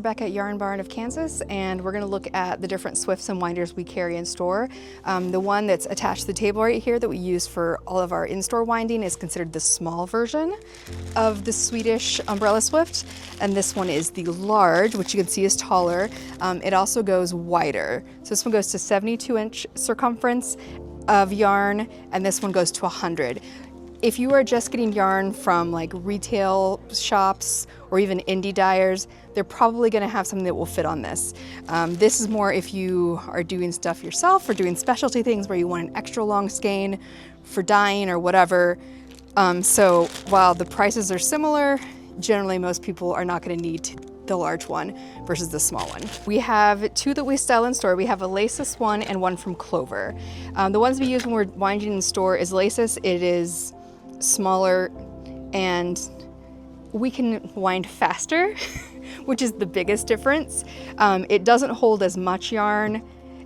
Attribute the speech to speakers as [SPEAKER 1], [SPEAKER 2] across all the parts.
[SPEAKER 1] back at Yarn Barn of Kansas, and we're going to look at the different swifts and winders we carry in store. The one that's attached to the table right here that we use for all of our in-store winding is considered the small version of the Swedish umbrella swift, and this one is the large, which you can see is taller. It also goes wider. So this one goes to 72-inch circumference of yarn, and this one goes to 100. If you are just getting yarn from like retail shops or even indie dyers, they're probably going to have something that will fit on this. This is more if you are doing stuff yourself or doing specialty things where you want an extra long skein for dyeing or whatever. So while the prices are similar, generally most people are not going to need the large one versus the small one. We have two that we sell in store. We have a laceless one and one from Clover. The ones we use when we're winding in store is laceless. It is smaller and we can wind faster, which is the biggest difference. It doesn't hold as much yarn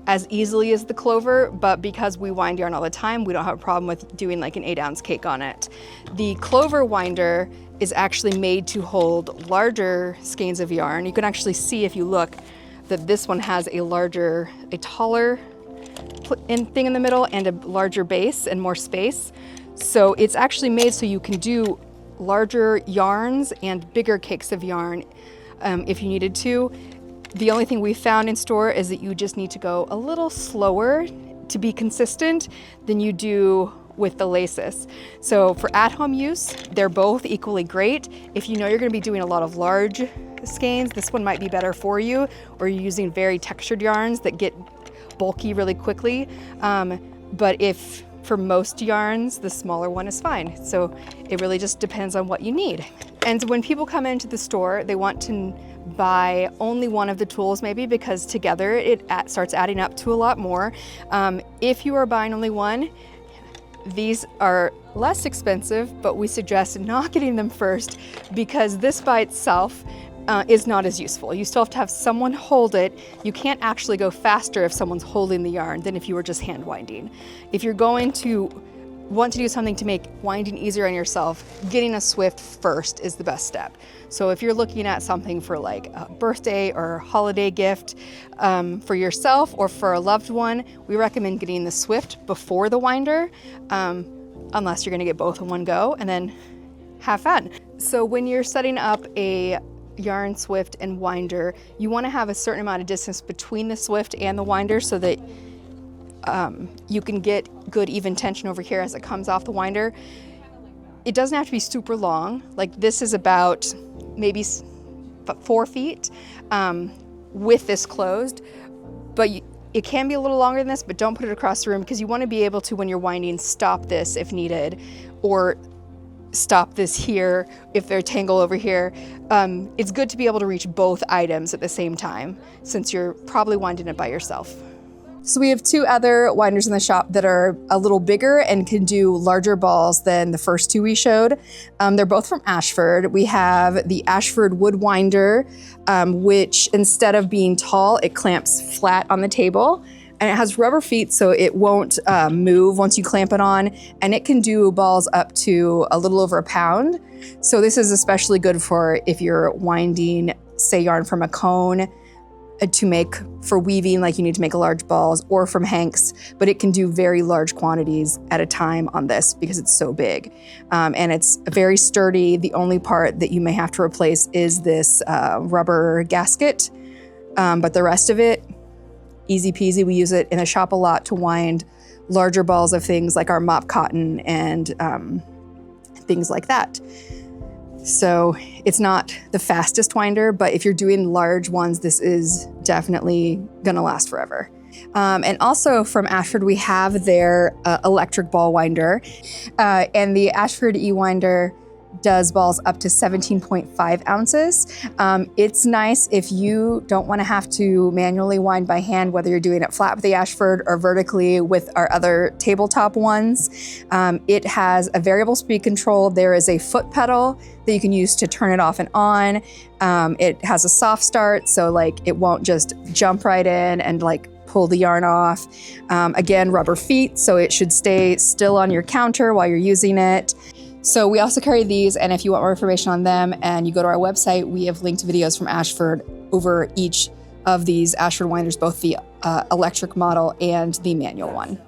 [SPEAKER 1] as easily as the Clover, but because we wind yarn all the time, we don't have a problem with doing like an 8-ounce cake on it. The Clover winder is actually made to hold larger skeins of yarn. You can actually see if you look that this one has a taller thing in the middle and a larger base and more space. So it's actually made so you can do larger yarns and bigger cakes of yarn if you needed to. The only thing we found in store is that you just need to go a little slower to be consistent than you do with the laceless. So for at-home use, they're both equally great. If you know you're going to be doing a lot of large skeins, this one might be better for you, or you're using very textured yarns that get bulky really quickly. But if for most yarns, the smaller one is fine. So it really just depends on what you need. And when people come into the store, they want to buy only one of the tools maybe, because together it starts adding up to a lot more. If you are buying only one, these are less expensive, but we suggest not getting them first because this by itself is not as useful. You still have to have someone hold it. You can't actually go faster if someone's holding the yarn than if you were just hand winding. If you're going to want to do something to make winding easier on yourself, getting a swift first is the best step. So if you're looking at something for like a birthday or holiday gift for yourself or for a loved one, we recommend getting the swift before the winder, unless you're gonna get both in one go, and then have fun. So when you're setting up a yarn swift and winder, you want to have a certain amount of distance between the swift and the winder so that you can get good even tension over here as it comes off the winder. It doesn't have to be super long. Like this is about maybe 4 feet with this closed, but it can be a little longer than this, but don't put it across the room because you want to be able to, when you're winding, stop this if needed, or stop this here if they're tangled over here. It's good to be able to reach both items at the same time since you're probably winding it by yourself. So we have two other winders in the shop that are a little bigger and can do larger balls than the first two we showed. They're both from Ashford. We have the Ashford wood winder, which instead of being tall, it clamps flat on the table. And it has rubber feet so it won't move once you clamp it on, and it can do balls up to a little over a pound. So this is especially good for if you're winding, say, yarn from a cone to make for weaving, like you need to make large balls, or from hanks, but it can do very large quantities at a time on this because it's so big. And it's very sturdy. The only part that you may have to replace is this rubber gasket, but the rest of it, easy peasy. We use it in the shop a lot to wind larger balls of things like our mop cotton and things like that. So it's not the fastest winder, but if you're doing large ones, this is definitely gonna last forever. And also from Ashford, we have their electric ball winder. And the Ashford e-winder does balls up to 17.5 ounces. It's nice if you don't want to have to manually wind by hand, whether you're doing it flat with the Ashford or vertically with our other tabletop ones. It has a variable speed control. There is a foot pedal that you can use to turn it off and on. It has a soft start, so like it won't just jump right in and like pull the yarn off. Again, rubber feet, so it should stay still on your counter while you're using it. So we also carry these, and if you want more information on them and you go to our website, we have linked videos from Ashford over each of these Ashford winders, both the electric model and the manual one.